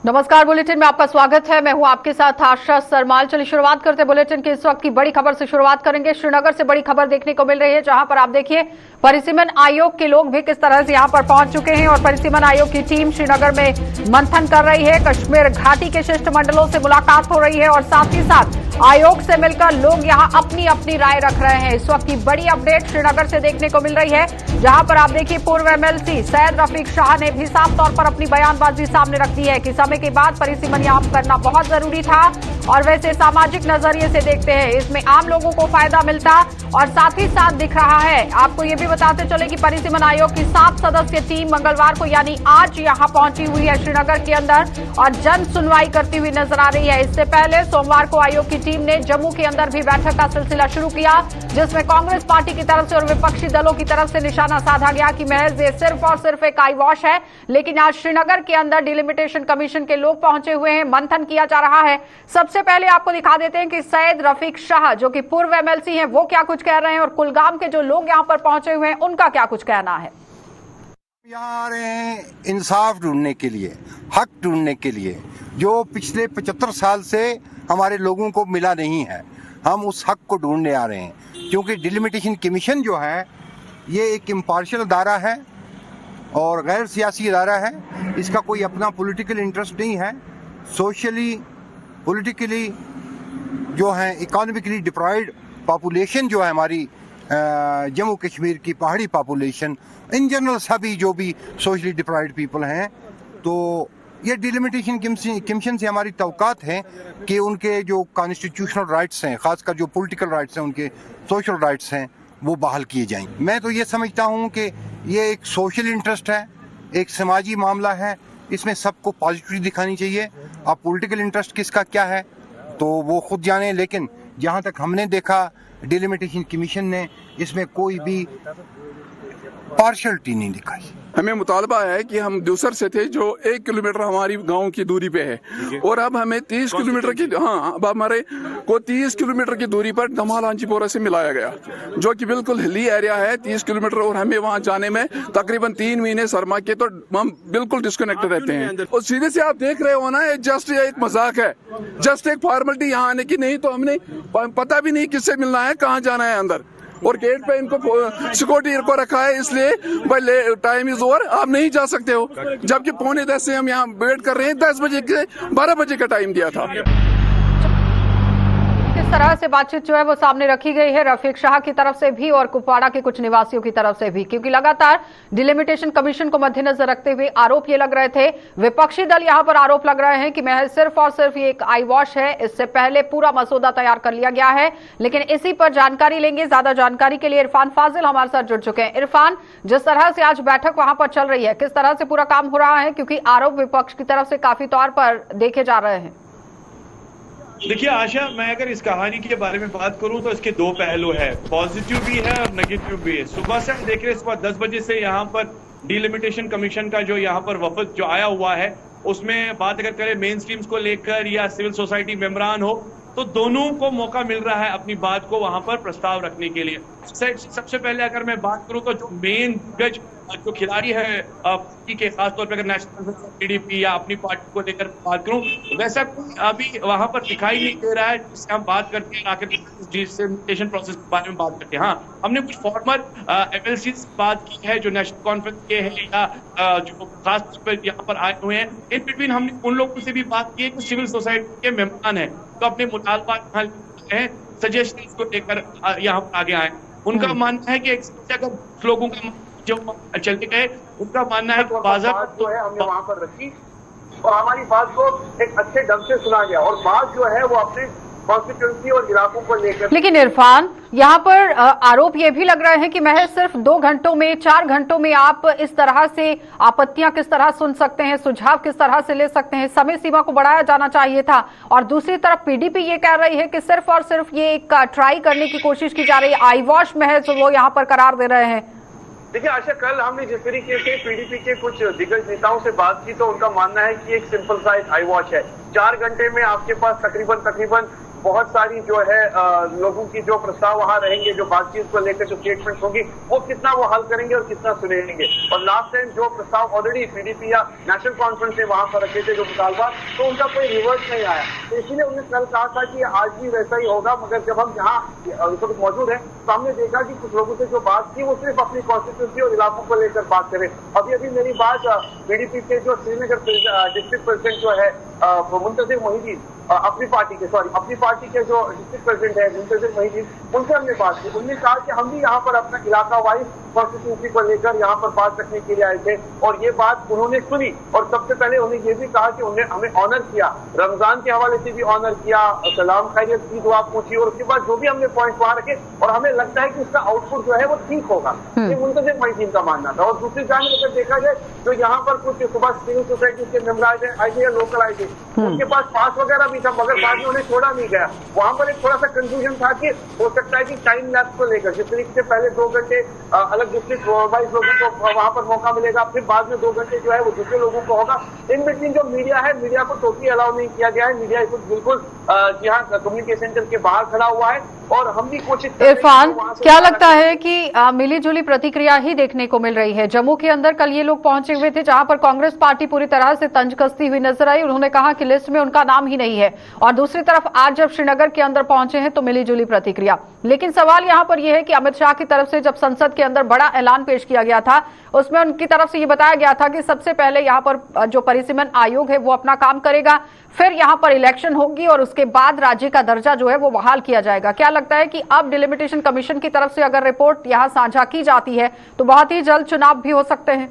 नमस्कार, बुलेटिन में आपका स्वागत है। मैं हूं आपके साथ आशा सरमाल। चलिए शुरुआत करते हैं बुलेटिन की इस वक्त की बड़ी खबर से शुरुआत करेंगे। श्रीनगर से बड़ी खबर देखने को मिल रही है, जहां पर आप देखिए परिसीमन आयोग के लोग भी किस तरह से यहां पर पहुंच चुके हैं और परिसीमन आयोग की टीम श्रीनगर में मंथन कर रही है। कश्मीर घाटी के शिष्टमंडलों से मुलाकात हो रही है और साथ ही साथ आयोग से मिलकर लोग यहां अपनी अपनी राय रख रहे हैं। इस वक्त की बड़ी अपडेट श्रीनगर से देखने को मिल रही है, जहां पर आप देखिए पूर्व एमएलसी सैयद रफीक शाह ने भी साफ तौर पर अपनी बयानबाजी सामने रख दी है कि समय के बाद परिसीमन यहाँ करना बहुत जरूरी था और वैसे सामाजिक नजरिए से देखते हैं इसमें आम लोगों को फायदा मिलता और साथ ही साथ दिख रहा है। आपको ये भी बताते चले कि परिसीमन आयोग की 7 सदस्यीय टीम मंगलवार को यानी आज यहां पहुंची हुई है श्रीनगर के अंदर और जन सुनवाई करती हुई नजर आ रही है। इससे पहले सोमवार को आयोग की टीम ने जम्मू के अंदर भी बैठक का सिलसिला शुरू किया, जिसमें कांग्रेस पार्टी की तरफ से और विपक्षी दलों की तरफ से निशाना साधा गया कि महज ये सिर्फ और सिर्फ एक आई वॉश है। लेकिन आज श्रीनगर के अंदर डिलिमिटेशन कमीशन के लोग पहुंचे हुए हैं, मंथन किया जा रहा है। सबसे पहले आपको दिखा देते हैं कि सैयद रफीक शाह जो कि पूर्व एमएलसी हैं, वो क्या कुछ कह रहे हैं और कुलगाम के जो लोग यहां पर पहुंचे हुए हैं उनका क्या कुछ कहना है। यहाँ आ रहे हैं इंसाफ ढूंढने के लिए, हक ढूंढने के लिए, जो पिछले 75 साल से हमारे लोगों को मिला नहीं है। हम उस हक को ढूंढने आ रहे हैं, क्योंकि डिलिमिटेशन कमीशन जो है ये एक इम्पार्शियल अदारा है और गैर सियासी अदारा है। इसका कोई अपना पॉलिटिकल इंटरेस्ट नहीं है। सोशली, पॉलिटिकली जो है, इकोनॉमिकली डिप्राइव्ड पॉपुलेशन जो है हमारी जम्मू कश्मीर की पहाड़ी पॉपुलेशन, इन जनरल सभी जो भी सोशली डिप्राइव्ड पीपल हैं, तो ये डिलिमिटेशन कमीशन से हमारी तवक्कात है कि उनके जो कॉन्स्टिट्यूशनल राइट्स हैं, खासकर जो पॉलिटिकल राइट्स हैं, उनके सोशल राइट्स हैं, वो बहाल किए जाएंगे। मैं तो ये समझता हूँ कि ये एक सोशल इंटरेस्ट है, एक समाजी मामला है, इसमें सबको पॉजिटिविटी दिखानी चाहिए। अब पॉलिटिकल इंटरेस्ट किसका क्या है तो वो खुद जाने, लेकिन जहाँ तक हमने देखा डिलिमिटेशन कमीशन ने इसमें कोई भी पार्शलिटी नहीं दिखाई। हमें मुतालबा है कि हम दूसर से थे जो 1 किलोमीटर हमारी गांव की दूरी पे है और अब हमें 30 किलोमीटर की, अब हमारे को 30 किलोमीटर की दूरी पर धमाल हांजीपोरा से मिलाया गया, जो कि बिल्कुल हिली एरिया है 30 किलोमीटर और हमें वहां जाने में तकरीबन 3 महीने सरमा के, तो हम बिल्कुल डिस्कनेक्टेड रहते हैं। और सीधे से आप देख रहे हो ना, जस्ट एक मजाक है, जस्ट एक फॉर्मेलिटी यहाँ आने की, नहीं तो हमने पता भी नहीं किससे मिलना है, कहाँ जाना है अंदर, और गेट पे इनको सिक्योरिटी को रखा है, इसलिए भाई टाइम इज ओवर, आप नहीं जा सकते हो। जबकि 9:45 से हम यहाँ वेट कर रहे हैं, 10 बजे के 12 बजे का टाइम दिया था। किस तरह से बातचीत जो है वो सामने रखी गई है रफीक शाह की तरफ से भी और कुपवाड़ा के कुछ निवासियों की तरफ से भी, क्योंकि लगातार डिलिमिटेशन कमीशन को मद्देनजर रखते हुए आरोप ये लग रहे थे, विपक्षी दल यहां पर आरोप लग रहे हैं कि महज सिर्फ और सिर्फ ये एक आई वॉश है। इससे पहले पूरा मसौदा तैयार कर लिया गया है, लेकिन इसी पर जानकारी लेंगे। ज्यादा जानकारी के लिए इरफान फाजिल हमारे साथ जुड़ चुके हैं। इरफान, जिस तरह से आज बैठक वहां पर चल रही है, किस तरह से पूरा काम हो रहा है, क्योंकि आरोप विपक्ष की तरफ से काफी तौर पर देखे जा रहे हैं। देखिए आशा, मैं अगर इस कहानी के बारे में बात करूं तो इसके 2 पहलू है, पॉजिटिव भी है और नेगेटिव भी है। सुबह से हम देख रहे हैं, सुबह 10 बजे से यहाँ पर डिलिमिटेशन कमीशन का जो यहाँ पर वफद जो आया हुआ है, उसमें बात अगर करें मेन स्ट्रीम्स को लेकर या सिविल सोसाइटी मेंबरान हो, तो दोनों को मौका मिल रहा है अपनी बात को वहां पर प्रस्ताव रखने के लिए। सबसे पहले अगर मैं बात करूं तो जो मेन जज जो खिलाड़ी है पार्टी के, खासतौर पर अगर नेशनल पीडीपी या अपनी पार्टी को लेकर बात करूं, वैसा अभी वहां पर दिखाई नहीं दे रहा है जिससे हम बात करते हैं आखिर डिलिमिटेशन प्रोसेस के बारे में बात करते हैं। हाँ, हमने कुछ फॉर्मर एमएलसी से बात की है जो नेशनल कॉन्फ्रेंस के हैं या जो खासतौर पर यहाँ पर आए हुए हैं। इन बिटवीन हमने उन लोगों से भी बात की है जो सिविल सोसाइटी के मेहमान है, तो अपने मुतालबा सजेशन को लेकर यहाँ पर आगे आए। उनका मानना है कि अगर लोगों का जो चलते गए, उनका मानना है कि बात जो है हमने वहां पर रखी और हमारी बात को एक अच्छे ढंग से सुना गया और बात जो है वो अपने कॉन्स्टिट्यूंसी और इलाकों को लेकर। लेकिन इरफान, यहाँ पर आरोप ये भी लग रहे हैं कि महज सिर्फ 2 घंटों में, 4 घंटों में आप इस तरह से आपत्तियां किस तरह सुन सकते हैं, सुझाव किस तरह से ले सकते हैं, समय सीमा को बढ़ाया जाना चाहिए था। और दूसरी तरफ पीडीपी ये कह रही है कि सिर्फ और सिर्फ ये एक ट्राई करने की कोशिश की जा रही है, आई वॉश महज वो यहाँ पर करार दे रहे हैं। देखिए आशा, कल हमने जिस तरीके से पीडीपी के कुछ दिग्गज नेताओं से बात की तो उनका मानना है कि एक सिंपल सा एक आई वॉश है। 4 घंटे में आपके पास तकरीबन बहुत सारी जो है लोगों की जो प्रस्ताव वहां रहेंगे, जो बातचीत को लेकर जो स्टेटमेंट होगी, वो कितना वो हल करेंगे और कितना सुनेंगे। और लास्ट टाइम जो प्रस्ताव ऑलरेडी पीडीपी या नेशनल कॉन्फ्रेंस ने वहां पर रखे थे जो मुतालबा, तो उनका कोई रिवर्स नहीं आया। तो इसीलिए उन्होंने कल कहा था कि आज भी वैसा ही होगा, मगर जब हम यहाँ इस वक्त मौजूद है तो हमने देखा कि कुछ लोगों से जो बात की वो सिर्फ अपनी कॉन्स्टिट्यूंसी और इलाकों को लेकर बात करें। अभी मेरी बात पीडीपी के जो श्रीनगर डिस्ट्रिक्ट प्रेसिडेंट जो है मुंतजिर मोहिदीन, अपनी पार्टी के जो डिस्ट्रिक्ट प्रेसिडेंट है मुंतजिर मोहिदीन, उनसे हमने बात की। उन्होंने कहा कि हम भी यहाँ पर अपना इलाका वाइज कॉन्स्टिट्यूंसी को लेकर यहाँ पर बात रखने के लिए आए थे, और ये बात उन्होंने सुनी। और सबसे पहले उन्होंने ये भी कहा कि उन्हें हमें ऑनर किया, रमजान के हवाले से भी ऑनर किया, सलाम खैरियत की दुआ पूछी, और उसके बाद जो भी हमने पॉइंट वहां रखे, और हमें लगता है कि उसका आउटपुट जो है वो ठीक होगा। ये मुंतजिर मोहिदीन का मानना था। और दूसरी जानिब अगर देखा जाए तो यहाँ पर कुछ सुबह सिविल सोसाइटी के मेंबर आए थे या लोकल आए थे, उनके पास पास वगैरह भी था, मगर बाद में उन्हें छोड़ा नहीं गया। वहां पर एक थोड़ा सा कंफ्यूजन था कि हो सकता है कि टाइम लैप्स को लेकर, जिस तरीके से पहले 2 घंटे अलग डिस्ट्रिक्ट वाइज लोगों को वहां पर मौका मिलेगा, फिर बाद में 2 घंटे जो है वो दूसरे लोगों को होगा। इन बिटवीन जो मीडिया है, मीडिया को टोटली अलाउ नहीं किया गया है। मीडिया बिल्कुल यहाँ कम्युनिकेशन सेंटर के बाहर खड़ा हुआ है, और हम भी कोशिश इरफान, क्या लगता है कि मिली जुली प्रतिक्रिया ही देखने को मिल रही है? जम्मू के अंदर कल ये लोग पहुंचे हुए थे जहां पर कांग्रेस पार्टी पूरी तरह से तंज कसती हुई नजर आई। उन्होंने कहा कि लिस्ट में उनका नाम ही नहीं है, और दूसरी तरफ आज जब श्रीनगर के अंदर पहुंचे हैं तो मिली जुली प्रतिक्रिया। लेकिन सवाल यहां पर यह है कि अमित शाह की तरफ से जब संसद के अंदर बड़ा ऐलान पेश किया गया था, उसमें उनकी तरफ से ये बताया गया था कि सबसे पहले यहां पर जो परिसीमन आयोग है वो अपना काम करेगा, फिर यहां पर इलेक्शन होगी, और उसके बाद राज्य का दर्जा जो है वो बहाल किया जाएगा। क्या लगता है कि अब डिलिमिटेशन कमीशन की तरफ से अगर रिपोर्ट यहां साझा की जाती है तो बहुत ही जल्द चुनाव भी हो सकते हैं?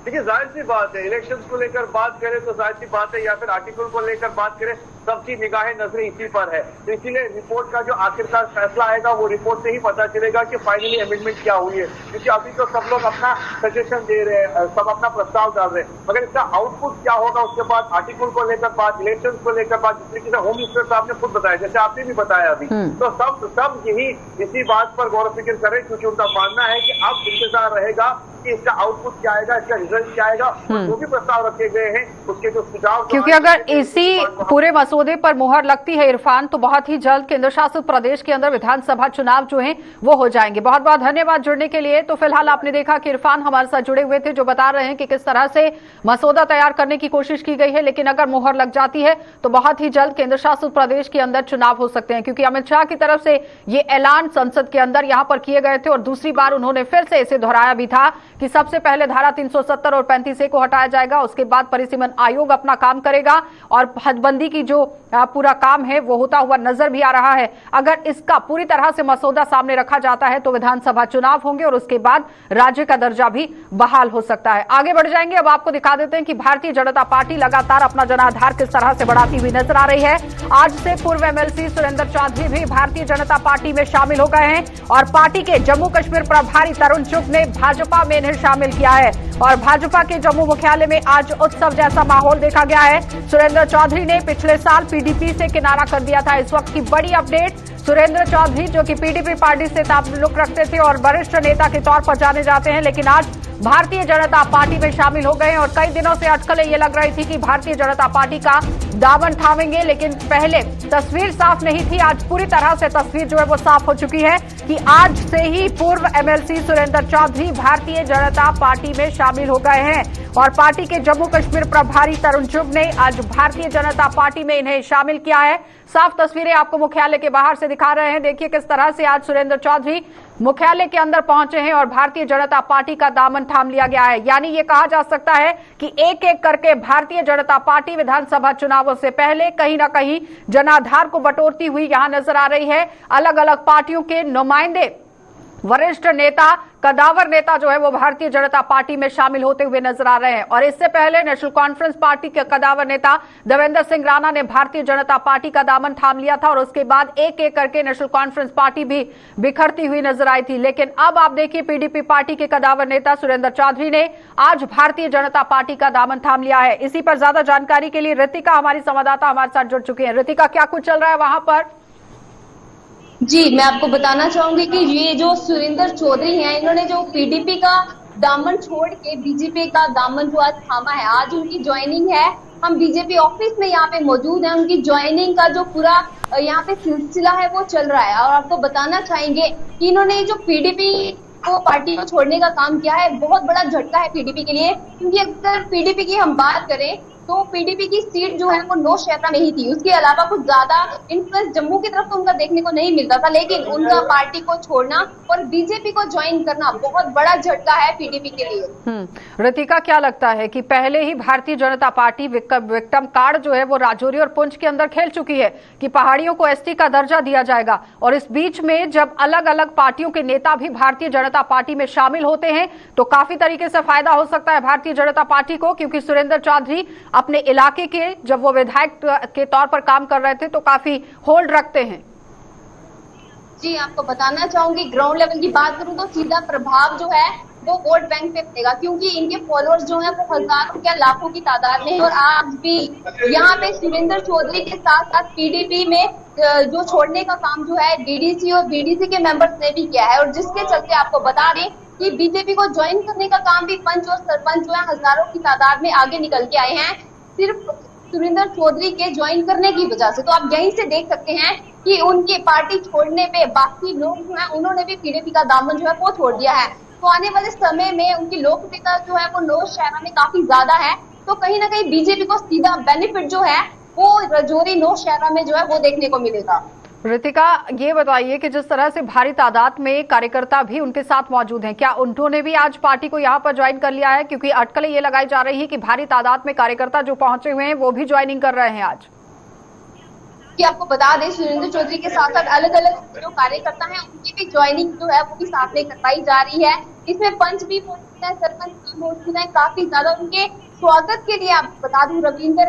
देखिए, जाहिर सी बात है, इलेक्शंस को लेकर बात करें तो जाहिर सी बात है, या फिर आर्टिकल को लेकर बात करें, सबकी निगाहें नजरें इसी पर है। तो इसीलिए रिपोर्ट का जो आखिरकार फैसला आएगा वो रिपोर्ट से ही पता चलेगा कि फाइनली अमेंडमेंट क्या हुई है। क्योंकि अभी तो सब लोग अपना सजेशन दे रहे हैं, सब अपना प्रस्ताव डाल रहे हैं, मगर इसका आउटपुट क्या होगा, उसके बाद आर्टिकल को लेकर बात, इलेक्शन को लेकर बात, जिस तरीके से होम मिनिस्टर साहब ने खुद बताया, जैसे आपने भी बताया अभी, तो सब यही इसी बात पर गौर फिक्र करें, क्योंकि उनका मानना है कि अब इंतजार रहेगा कि इसका आउटपुट क्या आएगा, इसका रिजल्ट क्या आएगा, और जो भी प्रस्ताव रखे गए हैं उसके जो सुझाव, क्योंकि अगर इसी पूरे मसौदे पर मुहर लगती है इरफान, तो बहुत ही जल्द केंद्र शासित प्रदेश के अंदर विधानसभा चुनाव जो हैं वो हो जाएंगे। बहुत बहुत धन्यवाद जुड़ने के लिए। तो फिलहाल आपने देखा कि इरफान हमारे साथ जुड़े हुए थे, जो बता रहे हैं कि किस तरह से मसौदा तैयार करने की कोशिश की गई है, लेकिन अगर मुहर लग जाती है तो बहुत ही जल्द केंद्र शासित प्रदेश के अंदर चुनाव हो सकते हैं। क्योंकि अमित शाह की तरफ से ये ऐलान संसद के अंदर यहां पर किए गए थे, और दूसरी बार उन्होंने फिर से इसे दोहराया भी था कि सबसे पहले धारा 370 और 35A को हटाया जाएगा, उसके बाद परिसीमन आयोग अपना काम करेगा, और हदबंदी की जो पूरा काम है वो होता हुआ नजर भी आ रहा है। अगर इसका पूरी तरह से मसौदा सामने रखा जाता है तो विधानसभा चुनाव होंगे, और उसके बाद राज्य का दर्जा भी बहाल हो सकता है। आगे बढ़ जाएंगे, अब आपको दिखा देते हैं कि भारतीय जनता पार्टी लगातार अपना जनाधार किस तरह से बढ़ाती हुई नजर आ रही है। आज से पूर्व MLC सुरेंद्र चौधरी भी भारतीय जनता पार्टी में शामिल हो गए हैं, और पार्टी के जम्मू कश्मीर प्रभारी तरुण चुग ने भाजपा में इन्हें शामिल किया है, और भाजपा के जम्मू मुख्यालय में आज उत्सव जैसा माहौल देखा गया है। सुरेंद्र चौधरी ने पिछले साल PDP से किनारा कर दिया था। इस वक्त की बड़ी अपडेट, सुरेंद्र चौधरी जो कि PDP पार्टी से ताल्लुक रखते थे और वरिष्ठ नेता के तौर पर जाने जाते हैं, लेकिन आज भारतीय जनता पार्टी में शामिल हो गए हैं। और कई दिनों से अटकलें ये लग रही थी कि भारतीय जनता पार्टी का दामन थामेंगे, लेकिन पहले तस्वीर साफ नहीं थी। आज पूरी तरह से तस्वीर जो है वो साफ हो चुकी है कि आज से ही पूर्व MLC सुरेंद्र चौधरी भारतीय जनता पार्टी में शामिल हो गए हैं, और पार्टी के जम्मू कश्मीर प्रभारी तरुण चुग ने आज भारतीय जनता पार्टी में इन्हें शामिल किया है। साफ तस्वीरें आपको मुख्यालय के बाहर से दिखा रहे हैं। देखिए किस तरह से आज सुरेंद्र चौधरी मुख्यालय के अंदर पहुंचे हैं, और भारतीय जनता पार्टी का दामन थाम लिया गया है। यानी ये कहा जा सकता है कि एक एक करके भारतीय जनता पार्टी विधानसभा चुनावों से पहले कहीं ना कहीं जनाधार को बटोरती हुई यहां नजर आ रही है। अलग अलग पार्टियों के नुमाइंदे, वरिष्ठ नेता, कदावर नेता जो है वो भारतीय जनता पार्टी में शामिल होते हुए नजर आ रहे हैं। और इससे पहले नेशनल कॉन्फ्रेंस पार्टी के कदावर नेता देवेंद्र सिंह राणा ने भारतीय जनता पार्टी का दामन थाम लिया था, और उसके बाद एक एक करके नेशनल कॉन्फ्रेंस पार्टी भी बिखरती हुई नजर आई थी। लेकिन अब आप देखिए PDP पार्टी के कदावर नेता सुरेंद्र चौधरी ने आज भारतीय जनता पार्टी का दामन थाम लिया है। इसी पर ज्यादा जानकारी के लिए रितिका हमारी संवाददाता हमारे साथ जुड़ चुकी है। रितिका, क्या कुछ चल रहा है वहां पर? जी, मैं आपको बताना चाहूंगी कि ये जो सुरेंद्र चौधरी हैं, इन्होंने जो PDP का दामन छोड़ के बीजेपी का दामन जो आज थामा है, आज उनकी ज्वाइनिंग है। हम बीजेपी ऑफिस में यहाँ पे मौजूद हैं। उनकी ज्वाइनिंग का जो पूरा यहाँ पे सिलसिला है वो चल रहा है और आपको बताना चाहेंगे कि इन्होंने जो पीडीपी को पार्टी को छोड़ने का काम किया है, बहुत बड़ा झटका है पीडीपी के लिए। क्योंकि अगर पीडीपी की हम बात करें तो पीडीपी की सीट जो है वो नौशहरा में ही थी। उसके अलावा कुछ ज्यादा इन्फ्लुएंस जम्मू की तरफ तो उनका देखने को नहीं मिलता था, लेकिन उनका पार्टी को छोड़ना और बीजेपी को ज्वाइन करना बहुत बड़ा झटका है पीडीपी के लिए। रितिका, क्या लगता है कि पहले ही Bharatiya Janata party victim card जो है वो राजौरी और पुंछ के अंदर खेल चुकी है कि पहाड़ियों को एसटी का दर्जा दिया जाएगा, और इस बीच में जब अलग अलग पार्टियों के नेता भी भारतीय जनता पार्टी में शामिल होते हैं तो काफी तरीके से फायदा हो सकता है भारतीय जनता पार्टी को, क्योंकि सुरेंद्र चौधरी अपने इलाके के जब वो विधायक के तौर पर काम कर रहे थे तो काफी होल्ड रखते हैं। जी, आपको बताना चाहूंगी ग्राउंड लेवल की बात करूं तो सीधा प्रभाव जो है वो वोट बैंक पे पड़ेगा, क्योंकि इनके फॉलोअर्स जो हैं वो हजारों या लाखों की तादाद में है। और आज भी यहाँ पे सुरेंद्र चौधरी के साथ साथ पीडीपी में जो छोड़ने का काम जो है डीडीसी और बीडीसी के मेंबर्स ने भी किया है, और जिसके चलते आपको बता दें कि बीजेपी को ज्वाइन करने का काम भी पंच और सरपंच जो है हजारों की तादाद में आगे निकल के आए हैं, सिर्फ सुरेंद्र चौधरी के ज्वाइन करने की वजह से। तो आप यहीं से देख सकते हैं कि उनकी पार्टी छोड़ने पे बाकी लोग जो है उन्होंने भी पीडीपी का दामन जो है वो छोड़ दिया है। तो आने वाले समय में उनकी लोकप्रियता जो है वो नौशहरा में काफी ज्यादा है, तो कहीं ना कहीं बीजेपी को सीधा बेनिफिट जो है वो राजौरी नौशहरा में जो है वो देखने को मिलेगा। रितिका, ये बताइए कि जिस तरह से भारी तादाद में कार्यकर्ता भी उनके साथ मौजूद हैं, क्या उन्होंने भी आज पार्टी को यहाँ पर ज्वाइन कर लिया है? क्योंकि अटकलें ये लगाई जा रही है कि भारी तादाद में कार्यकर्ता जो पहुंचे हुए हैं वो भी ज्वाइनिंग कर रहे हैं आज। कि आपको बता दें सुरेंद्र चौधरी के साथ साथ अलग अलग जो कार्यकर्ता हैं उनकी भी ज्वाइनिंग जो है वो भी साथ में करवाई जा रही है। इसमें पंच भी मौजूद है, सरपंच भी मौजूद है, काफी ज्यादा उनके स्वागत के लिए आप बता दूं रविंद्र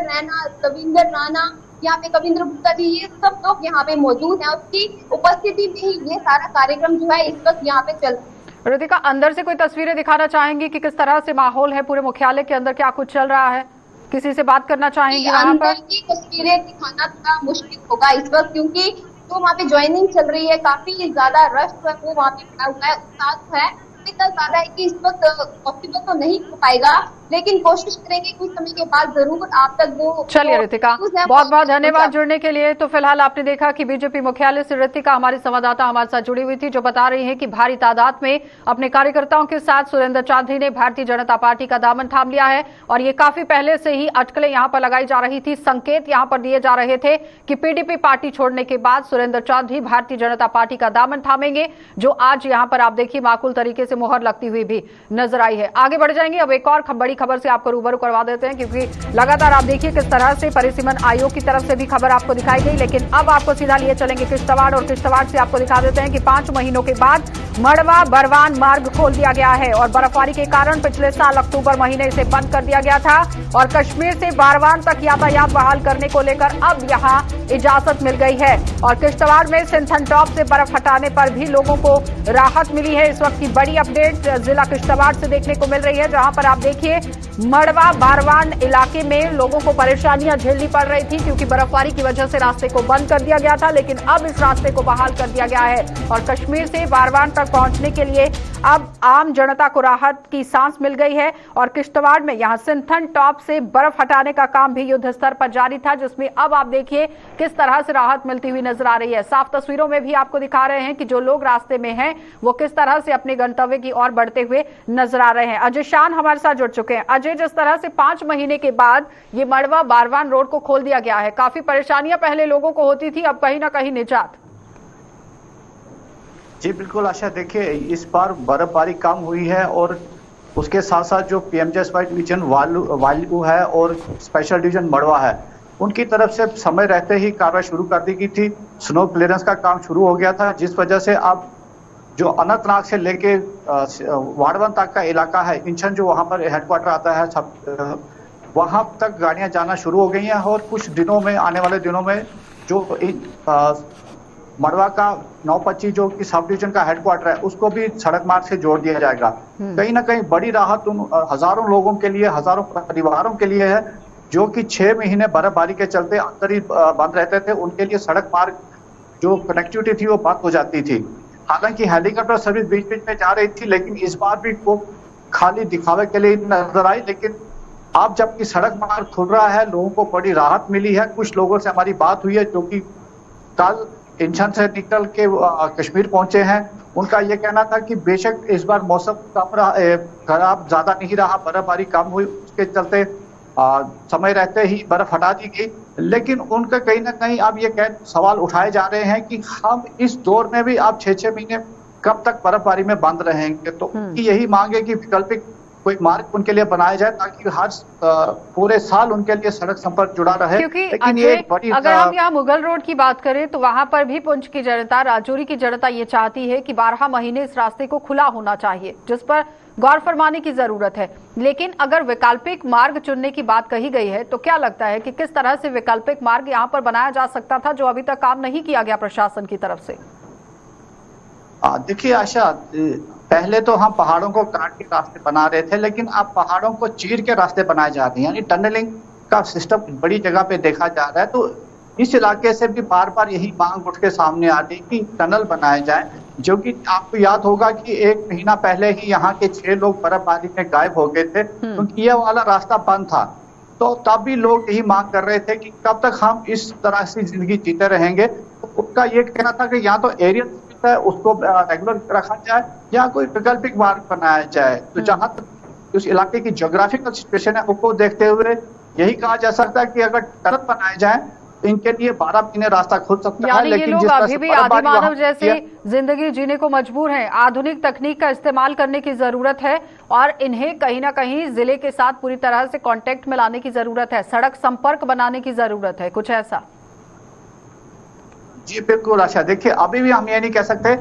राणा, यहाँ पे कविंद्र गुप्ता जी, ये सब लोग यहाँ पे मौजूद हैं। उसकी उपस्थिति में ही ये सारा कार्यक्रम जो है इस वक्त यहाँ पे चल रहा है। रितिका, अंदर से कोई तस्वीरें दिखाना चाहेंगी कि किस तरह से माहौल है पूरे मुख्यालय के अंदर, क्या कुछ चल रहा है? किसी से बात करना चाहेंगे वहाँ पर? की तस्वीरें दिखाना थोड़ा मुश्किल होगा इस वक्त, क्योंकि तो वहाँ पे ज्वाइनिंग चल रही है, काफी ज्यादा रश है वो वहाँ पे खड़ा हुआ है, उत्साह है इतना ज्यादा है कि इस वक्त पॉसिबल तो नहीं हो पाएगा, लेकिन कोशिश करेंगे कुछ समय के बाद जरूर आप तक वो। चलिए रितिका, बहुत बहुत धन्यवाद जुड़ने के लिए। तो फिलहाल आपने देखा कि बीजेपी मुख्यालय से रितिका हमारी संवाददाता हमारे साथ जुड़ी हुई थी, जो बता रही है कि भारी तादाद में अपने कार्यकर्ताओं के साथ सुरेंद्र चौधरी ने भारतीय जनता पार्टी का दामन थाम लिया है, और ये काफी पहले से ही अटकलें यहाँ पर लगाई जा रही थी, संकेत यहाँ पर दिए जा रहे थे कि पीडीपी पार्टी छोड़ने के बाद सुरेंद्र चौधरी भारतीय जनता पार्टी का दामन थामेंगे, जो आज यहाँ पर आप देखिए माकूल तरीके से मुहर लगती हुई भी नजर आई है। आगे बढ़ जाएंगे, अब एक और बड़ी खबर से आपको रूबरू करवा देते हैं, क्योंकि लगातार आप देखिए किस तरह से परिसीमन आयोग की तरफ से भी खबर आपको दिखाई गई, लेकिन अब आपको सीधा लिए चलेंगे किश्तवाड़, और किश्तवाड़ से आपको दिखा देते हैं कि 5 महीनों के बाद मड़वा बरवान मार्ग खोल दिया गया है, और बर्फबारी के कारण पिछले साल अक्टूबर महीने इसे बंद कर दिया गया था, और कश्मीर से बारवान तक यातायात बहाल करने को लेकर अब यहां इजाजत मिल गई है। और किश्तवाड़ में सिंथन टॉप से बर्फ हटाने पर भी लोगों को राहत मिली है। इस वक्त की बड़ी अपडेट जिला किश्तवाड़ से देखने को मिल रही है, जहां पर आप देखिए मड़वा बारवान इलाके में लोगों को परेशानियां झेलनी पड़ रही थी, क्योंकि बर्फबारी की वजह से रास्ते को बंद कर दिया गया था, लेकिन अब इस रास्ते को बहाल कर दिया गया है, और कश्मीर से बारवान तक पहुंचने के लिए अब आम जनता को राहत की सांस मिल गई है। और किश्तवाड़ में यहां सिंथन टॉप से बर्फ हटाने का काम भी युद्ध स्तर पर जारी था, जिसमें अब आप देखिए किस तरह से राहत मिलती हुई नजर आ रही है। साफ तस्वीरों में भी आपको दिखा रहे हैं कि जो लोग रास्ते में हैं वो किस तरह से अपने गंतव्य की ओर बढ़ते हुए नजर आ रहे हैं। अजय शान हमारे साथ जुड़ चुके हैं। अजय, जिस तरह से 5 महीने के बाद ये मड़वा बारवान रोड को खोल दिया गया है, काफी परेशानियां पहले लोगों को होती थी, अब कहीं ना कहीं निजात। जी बिल्कुल आशा, देखिए इस बार बर्फबारी कम हुई है, और उसके साथ साथ जो पीएमजीएसवाई डिवीजन वालू है और स्पेशल डिवीजन मड़वा है, उनकी तरफ से समय रहते ही कार्रवाई शुरू कर दी गई थी। स्नो क्लियरेंस का काम शुरू हो गया था, जिस वजह से अब जो अनंतनाग से लेके वाड़वन तक का इलाका है, इंचन जो वहां पर हेडक्वार्टर आता है, सब वहां तक गाड़ियां जाना शुरू हो गई हैं। और कुछ दिनों में, आने वाले दिनों में जो मड़वा का 925 जो कि सब डिवीजन का हेडक्वार्टर है, उसको भी सड़क मार्ग से जोड़ दिया जाएगा। कहीं ना कहीं बड़ी राहत उन हजारों लोगों के लिए, हजारों परिवारों के लिए है जो कि 6 महीने बर्फबारी के चलते अंदर ही बंद रहते थे। उनके लिए सड़क मार्ग जो कनेक्टिविटी थी वो बंद हो जाती थी। हालांकि हेलीकॉप्टर सर्विस बीच बीच में जा रही थी, लेकिन इस बार भी वो खाली दिखावे के लिए नजर आई, लेकिन अब जबकि सड़क मार्ग खुल रहा है, लोगों को बड़ी राहत मिली है। कुछ लोगों से हमारी बात हुई है जो कि कल इंशन से निकल के कश्मीर पहुंचे हैं। उनका ये कहना था कि बेशक इस बार मौसम खराब ज्यादा नहीं रहा, बर्फबारी कम हुई, उसके चलते समय रहते ही बर्फ हटा दी गई, लेकिन उनका कहीं ना कहीं अब ये सवाल उठाए जा रहे हैं कि हम इस दौर में भी अब 6-6 महीने कब तक बर्फबारी में बंद रहेंगे। तो उनकी यही मांग है कि वैकल्पिक कोई मार्ग उनके लिए बनाया जाए ताकि हर पूरे साल उनके लिए सड़क संपर्क जुड़ा रहे। क्योंकि लेकिन ये एक बड़ी अगर हम यहाँ मुगल रोड की बात करें तो वहां पर भी पुंछ की जनता, राजौरी की जनता ये चाहती है कि 12 महीने इस रास्ते को खुला होना चाहिए, जिस पर गौर फरमाने की जरूरत है। लेकिन अगर वैकल्पिक मार्ग चुनने की बात कही गई है तो क्या लगता है कि किस तरह से वैकल्पिक मार्ग यहाँ पर बनाया जा सकता था जो अभी तक काम नहीं किया गया प्रशासन की तरफ से? देखिए आशा, पहले तो हम पहाड़ों को काट के रास्ते बना रहे थे, लेकिन अब पहाड़ों को चीर के रास्ते बनाए जा रहे हैं, यानी टनलिंग का सिस्टम बड़ी जगह पे देखा जा रहा है। तो इस इलाके से भी बार बार यही मांग उठ के सामने आ रही कि टनल बनाए जाए, जो कि आपको याद होगा कि 1 महीना पहले ही यहाँ के 6 लोग बर्फबारी में गायब हो गए थे, क्योंकि ये वाला रास्ता बंद था। तो तब भी लोग यही मांग कर रहे थे कि कब तक हम इस तरह से जिंदगी जीते रहेंगे। तो उनका ये कहना था कि या तो एरिया है उसको रेगुलर रखा जाए या कोई वैकल्पिक मार्ग बनाया जाए। तो जहां तक उस इलाके की ज्योग्राफिकल सिचुएशन है उसको देखते हुए यही कहा जा सकता है कि अगर टनल बनाए जाए तो इनके लिए 12 महीने रास्ता खुल सकता है। लेकिन लोग अभी भी आदिमानव जैसी जिंदगी जीने को मजबूर हैं। आधुनिक तकनीक का इस्तेमाल करने की जरूरत है और इन्हें कहीं ना कहीं जिले के साथ पूरी तरह से कांटेक्ट में लाने की जरूरत है, सड़क संपर्क बनाने की जरूरत है, कुछ ऐसा। जी बिल्कुल आशा, देखिए अभी भी हम ये नहीं कह सकते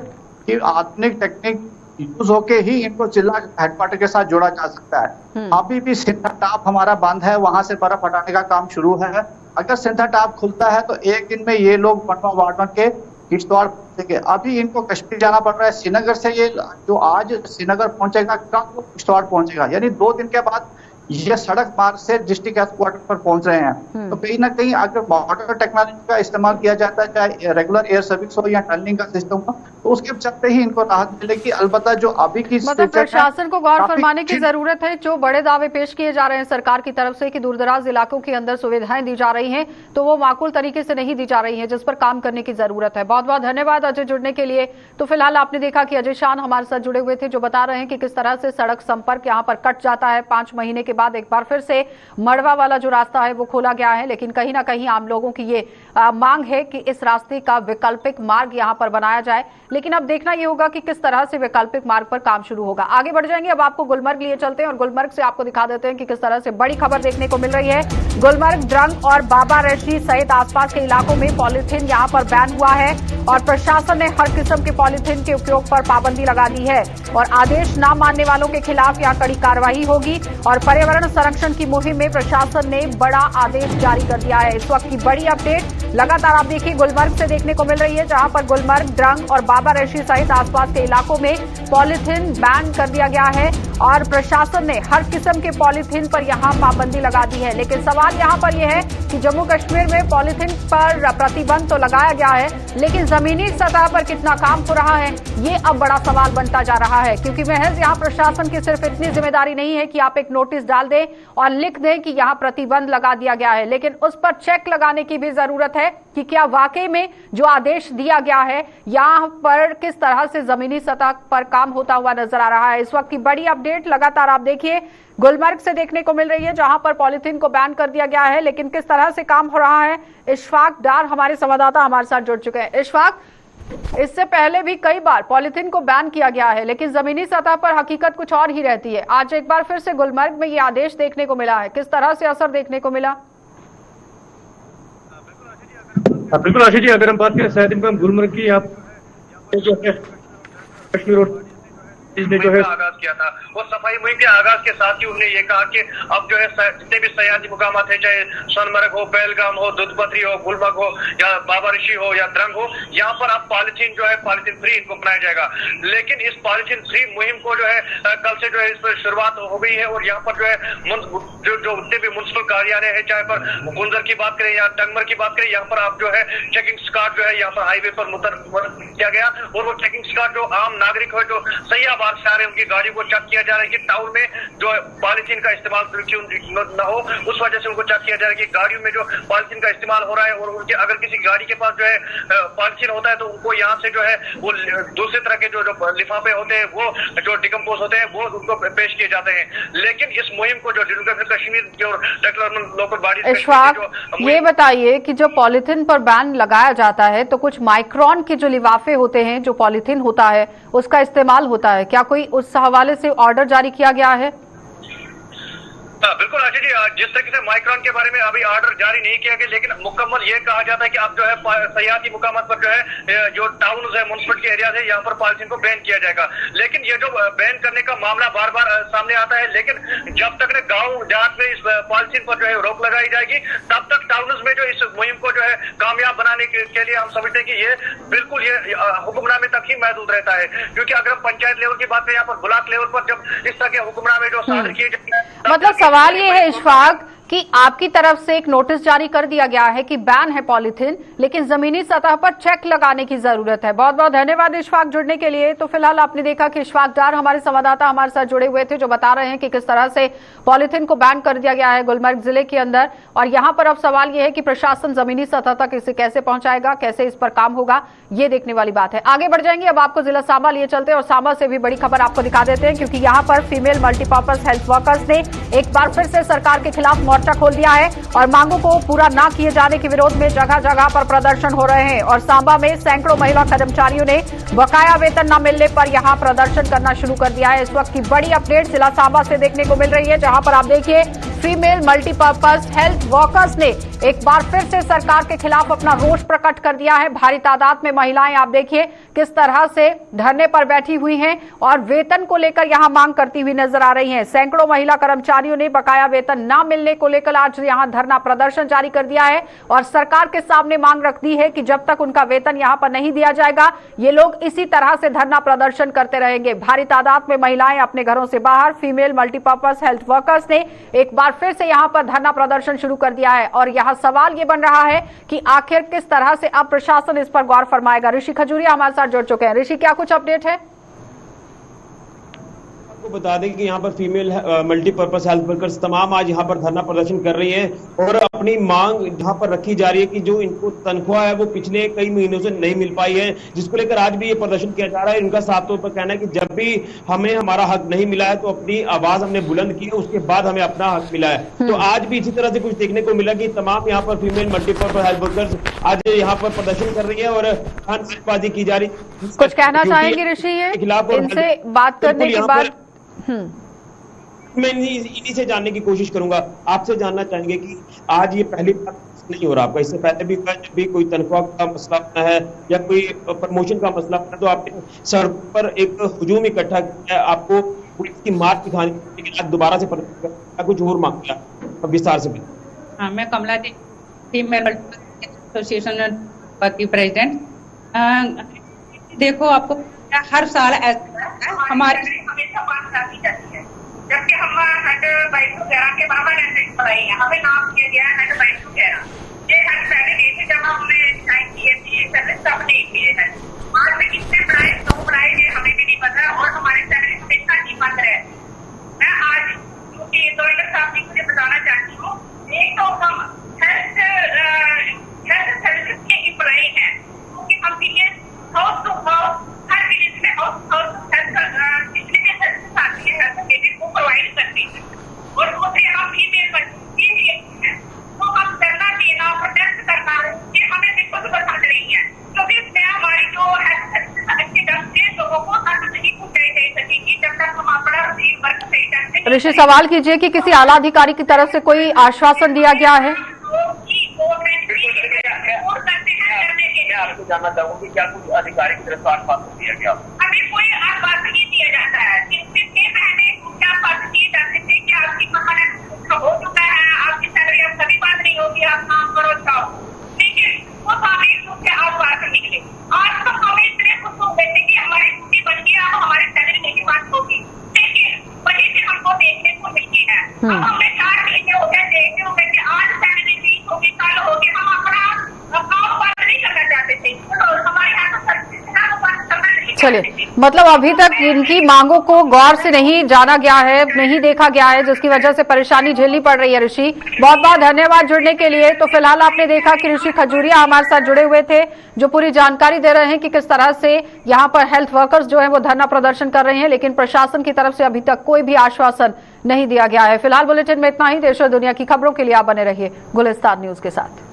कि आधुनिक टेक्निक यूज होके ही इनको जिला हेडक्वार्टर के साथ जोड़ा जा सकता है। अभी भी सिंधा टाप हमारा बंद है, वहां से बर्फ हटाने का काम शुरू है। अगर सिंधा टाप खुलता है तो एक दिन में ये लोग बनवा वार्डन के किश्तवाड़ पहुंचेंगे। अभी इनको कश्मीर जाना पड़ रहा है, श्रीनगर से ये जो आज श्रीनगर पहुंचेगा कल वो किश्तवाड़ पहुंचेगा, यानी 2 दिन के बाद ये सड़क मार्ग से डिस्ट्रिक्ट हेडक्वार्टर पर पहुंच रहे हैं। तो कहीं ना कहीं अगर मॉडर्न टेक्नोलॉजी का इस्तेमाल किया जाता है, चाहे रेगुलर एयर सर्विस हो या टनलिंग का सिस्टम हो, तो उसके चलते ही इनको राहत मिलेगी। अलबत्ता जो अभी की मतलब प्रशासन को गौर फरमाने की जरूरत है। जो बड़े दावे पेश किए जा रहे हैं सरकार की तरफ से कि दूरदराज इलाकों के अंदर सुविधाएं दी जा रही हैं, तो वो माकूल तरीके से नहीं दी जा रही है, जिस पर काम करने की जरूरत है। बहुत बहुत धन्यवाद अजय जुड़ने के लिए। तो फिलहाल आपने देखा कि अजय शान हमारे साथ जुड़े हुए थे, जो बता रहे हैं कि किस तरह से सड़क संपर्क यहाँ पर कट जाता है। 5 महीने के बाद एक बार फिर से मड़वा वाला जो रास्ता है वो खोला गया है, लेकिन कहीं ना कहीं आम लोगों की ये मांग है कि इस रास्ते का वैकल्पिक मार्ग यहां पर बनाया जाए। लेकिन अब देखना ये होगा कि किस तरह से वैकल्पिक मार्ग पर काम शुरू होगा। आगे बढ़ जाएंगे, अब आपको गुलमर्ग लिए चलते हैं और गुलमर्ग से आपको दिखा देते हैं कि किस तरह से बड़ी खबर देखने को मिल रही है। गुलमर्ग, द्रंग और बाबा रेशी सहित आसपास के इलाकों में पॉलीथीन यहां पर बैन हुआ है और प्रशासन ने हर किस्म के पॉलीथीन के उपयोग पर पाबंदी लगा दी है और आदेश न मानने वालों के खिलाफ यहां कड़ी कार्रवाई होगी। और पर्यावरण संरक्षण की मुहिम में प्रशासन ने बड़ा आदेश जारी कर दिया है। इस वक्त की बड़ी अपडेट लगातार आप देखिए गुलमर्ग से देखने को मिल रही है, जहां पर गुलमर्ग, द्रंग और बाबा रेशी सहित आसपास के इलाकों में पॉलीथीन बैन कर दिया गया है और प्रशासन ने हर किस्म के पॉलीथीन पर यहां पाबंदी लगा दी है। लेकिन सवाल यहां पर यह है कि जम्मू कश्मीर में पॉलीथीन पर प्रतिबंध तो लगाया गया है, लेकिन जमीनी सतह पर कितना काम हो रहा है ये अब बड़ा सवाल बनता जा रहा है। क्योंकि महज यहां प्रशासन की सिर्फ इतनी जिम्मेदारी नहीं है कि आप एक नोटिस डाल दें और लिख दें कि यहां प्रतिबंध लगा दिया गया है, लेकिन उस पर चेक लगाने की भी जरूरत है कि क्या वाकई में जो आदेश दिया गया है यहां पर किस तरह से जमीनी सतह पर काम होता हुआ नजर आ रहा है। इस वक्त की बड़ी अपडेट लगातार आप देखिए गुलमर्ग से देखने को मिल रही है, जहां पर पॉलीथीन को बैन कर दिया गया है, लेकिन किस तरह से काम हो रहा है। इशफाक डार हमारे संवाददाता हमारे साथ जुड़ चुके हैं। इशफाक, इससे पहले भी कई बार पॉलीथीन को बैन किया गया है, लेकिन जमीनी सतह पर हकीकत कुछ और ही रहती है। आज एक बार फिर से गुलमर्ग में ये आदेश देखने को मिला है, किस तरह से असर देखने को मिला? बिल्कुल आशीष जी, अगर हम बात करें शायद इनका गुलमर्ग की, आप जो है कश्मीर और ने जो है आगाज किया था और सफाई मुहिम के आगाज के साथ ही उन्होंने ये कहा कि अब जो है जितने भी सयाजी मुकाम थे, चाहे सोनमर्ग हो, पहलगाम हो, दुधपत्री हो, गुलमर्ग हो या बाबा ऋषि हो या द्रंग हो, यहाँ पर अब पॉलीथीन जो है पॉलीथीन फ्री इनको बनाया जाएगा। लेकिन इस पॉलीथीन फ्री मुहिम को जो है कल से जो है इस पर शुरुआत हो गई है और यहाँ पर जो है जो उतने भी म्युनिसिपल कार्यालय है, चाहे पर गुंजर की बात करें या टंगमर की बात करें, यहाँ पर आप जो है चेकिंग स्क्वाड जो है यहाँ पर हाईवे पर मुतय्यन किया गया। और वो चेकिंग स्क्वाड जो आम नागरिक है, जो सैया बार से आ रहे हैं, उनकी गाड़ी को चेक किया जा रहा है कि टाउन में जो पॉलिथीन का इस्तेमाल न हो, उस वजह से उनको चेक किया जा रहा है कि गाड़ियों में जो पॉलिथीन का इस्तेमाल हो रहा है, और उनके अगर किसी गाड़ी के पास जो है पॉलिथीन होता है तो उनको यहाँ से जो है वो दूसरे तरह के जो लिफाफे होते हैं, वो जो डिकम्पोज होते हैं, वो उनको पेश किए जाते हैं। लेकिन इस मुहिम को जो कश्मीर जो लोकल बॉडी, इशफाक, ये बताइए कि जो पॉलिथीन पर बैन लगाया जाता है तो कुछ माइक्रोन के जो लिफाफे होते हैं, जो पॉलिथीन होता है उसका इस्तेमाल होता है, क्या कोई उस हवाले से ऑर्डर जारी किया गया है? बिल्कुल आशा जी, जिस तरीके से माइक्रोन के बारे में अभी ऑर्डर जारी नहीं किया गया, लेकिन मुकम्मल ये कहा जाता है कि अब जो है सयाहती मुकामात पर जो है जो टाउन है, म्युनिसिपलिटी एरिया है, यहाँ पर पॉलिथीन को बैन किया जाएगा। लेकिन ये जो बैन करने का मामला बार बार सामने आता है, लेकिन जब तक गाँव देहात में इस पॉलिथीन पर जो है रोक लगाई जाएगी, तब तक टाउन में जो इस मुहिम को जो है कामयाब बनाने के लिए हम समझते हैं कि ये बिल्कुल ये हुक्मनामे तक ही महदूद रहता है। क्योंकि अगर हम पंचायत लेवल की बात करें, यहाँ पर ब्लॉक लेवल पर जब इस तरह के हुक्मनामे जो सादर किए जाते हैं, मतलब सवाल ये है इशफाक कि आपकी तरफ से एक नोटिस जारी कर दिया गया है कि बैन है पॉलिथीन, लेकिन जमीनी सतह पर चेक लगाने की जरूरत है। बहुत बहुत धन्यवाद इशफाक जुड़ने के लिए। तो फिलहाल आपने देखा कि इशफाक डार हमारे संवाददाता हमारे साथ जुड़े हुए थे, जो बता रहे हैं कि किस तरह से पॉलिथीन को बैन कर दिया गया है गुलमर्ग जिले के अंदर। और यहाँ पर अब सवाल यह है कि प्रशासन जमीनी सतह तक इसे कैसे पहुंचाएगा, कैसे इस पर काम होगा, ये देखने वाली बात है। आगे बढ़ जाएंगे, अब आपको जिला सांबा लिए चलते हैं और सांबा से भी बड़ी खबर आपको दिखा देते हैं, क्योंकि यहाँ पर फीमेल मल्टीपर्पज हेल्थ वर्कर्स ने एक बार फिर से सरकार के खिलाफ मोर्चा खोल दिया है और मांगों को पूरा ना किए जाने के विरोध में जगह जगह पर प्रदर्शन हो रहे हैं। और सांबा में सैकड़ों महिला कर्मचारियों ने बकाया वेतन न मिलने पर यहां प्रदर्शन करना शुरू कर दिया है। इस वक्त की बड़ी अपडेट जिला सांबा से देखने को मिल रही है, जहां पर आप देखिए फीमेल मल्टीपर्पज हेल्थ वर्कर्स ने एक बार फिर से सरकार के खिलाफ अपना रोष प्रकट कर दिया है। भारी तादाद में महिलाएं आप देखिए किस तरह से धरने पर बैठी हुई हैं और वेतन को लेकर यहां मांग करती हुई नजर आ रही हैं। सैकड़ों महिला कर्मचारियों ने बकाया वेतन न मिलने को लेकर आज यहां धरना प्रदर्शन जारी कर दिया है और सरकार के सामने मांग रख दी है कि जब तक उनका वेतन यहां पर नहीं दिया जाएगा, ये लोग इसी तरह से धरना प्रदर्शन करते रहेंगे। भारी तादाद में महिलाएं अपने घरों से बाहर फीमेल मल्टीपर्पज हेल्थ वर्कर्स ने एक बार फिर से यहां पर धरना प्रदर्शन शुरू कर दिया है। और यहां सवाल ये बन रहा है कि आखिर किस तरह से अब प्रशासन इस पर गौर फरमाएगा। ऋषि खजूरिया हमारे साथ जुड़ चुके हैं। ऋषि, क्या कुछ अपडेट है? आपको बता दें कि यहाँ पर फीमेल मल्टीपर्पज हेल्थ वर्कर्स तमाम आज यहाँ पर धरना प्रदर्शन कर रही हैं और अपनी मांग यहाँ पर रखी जा रही है कि जो इनको तनख्वाह है वो पिछले कई महीनों से नहीं मिल पाई है, जिसको लेकर आज भी ये प्रदर्शन किया जा रहा है। इनका साफ तौर पर कहना है कि जब भी हमें हमारा हक नहीं मिला है तो अपनी आवाज हमने बुलंद की है, उसके बाद हमें अपना हक मिला है। तो आज भी इसी तरह से कुछ देखने को मिला कि तमाम यहाँ पर फीमेल मल्टीपर्पज हेल्थ वर्कर्स आज यहाँ पर प्रदर्शन कर रही है और नारेबाजी की जा रही है। कुछ कहना चाहेंगे ऋषि इनसे बात करने के बाद? मैं इन्हीं से जानने की कोशिश करूंगा। आपसे जानना चाहेंगे कि आज ये पहली बार नहीं हो रहा आपका, इससे पहले भी जब भी कोई तनख्वाह का मसला बना है या कोई प्रमोशन का मसला बना तो आपने सड़क पर एक हुजूम इकट्ठा किया है, आपको पुलिस की मार दिखाने के बाद दोबारा से कुछ और मांगा विस्तार से? हाँ, मैं कमला जी, फीमेल एसोसिएशन की प्रेसिडेंट। देखो, आपको हर साल हमारे जबकि हम हेड बाइक वगैरह के बराबर ऐसे पढ़ाई है, हमें नाम किया गया है हेड बाइक वगैरह। ये हेड पहले गए थे जब हमने साइन किए थे, सर्विस सब नहीं किए हैं। आज में कितने पढ़ाए, तो पढ़ाए हमें भी नहीं पता और हमारे सैलरी हमेशा नहीं बंद रहे। मैं आज क्योंकि दौलत साहब जी मुझे बताना चाहती हूँ, एक तो हम हेल्थ सर्विस के एम्प्लॉई हैं, क्योंकि हम ये हाउस टू हाउस हर विलेज में हाउस जितनी भी सर्विस आती है वो प्रोवाइड करती है। और दूसरे हम फीमेल हैं, तो हम धरना देना, प्रोटेस्ट करना, ये हमें बिल्कुल पसंद नहीं है, क्योंकि इसमें हमारी जो हेल्थ सर्विस के ढंग से लोगों को तक नहीं पहुंचाई जा सकेगी जब तक हम अपना वर्क सही ढंग से। ऋषि, सवाल कीजिए कि किसी आला अधिकारी की तरफ से कोई आश्वासन दिया गया है? आपको जानना चाहूंगी क्या कुछ अधिकारी की तरफ से आश्वासन दिया गया? हमें कोई आश्वासन नहीं दिया जाता है। आपकी परमानेंट हो चुका है, आपकी सैलरी अब कभी बात नहीं होगी, आप काम करो जाओ, लेकिन वो सामयिक रूप से आश्वासन निकले। आज तो हमें इतने खुश हो गए थे कि हमारी छुट्टी बन गई, अब हमारी सैलरी नहीं बात होगी, लेकिन वही से हमको देखने को मिलती है। अब हमें 4 महीने हो गए देखते हो गए कि चलिए, मतलब अभी तक इनकी मांगों को गौर से नहीं जाना गया है, नहीं देखा गया है, जिसकी वजह से परेशानी झेलनी पड़ रही है। ऋषि, बहुत बहुत धन्यवाद जुड़ने के लिए। तो फिलहाल आपने देखा कि ऋषि खजूरिया हमारे साथ जुड़े हुए थे, जो पूरी जानकारी दे रहे हैं कि किस तरह से यहाँ पर हेल्थ वर्कर्स जो है वो धरना प्रदर्शन कर रहे हैं, लेकिन प्रशासन की तरफ से अभी तक कोई भी आश्वासन नहीं दिया गया है। फिलहाल बुलेटिन में इतना ही। देश और दुनिया की खबरों के लिए आप बने रहिए गुलिस्तान न्यूज के साथ।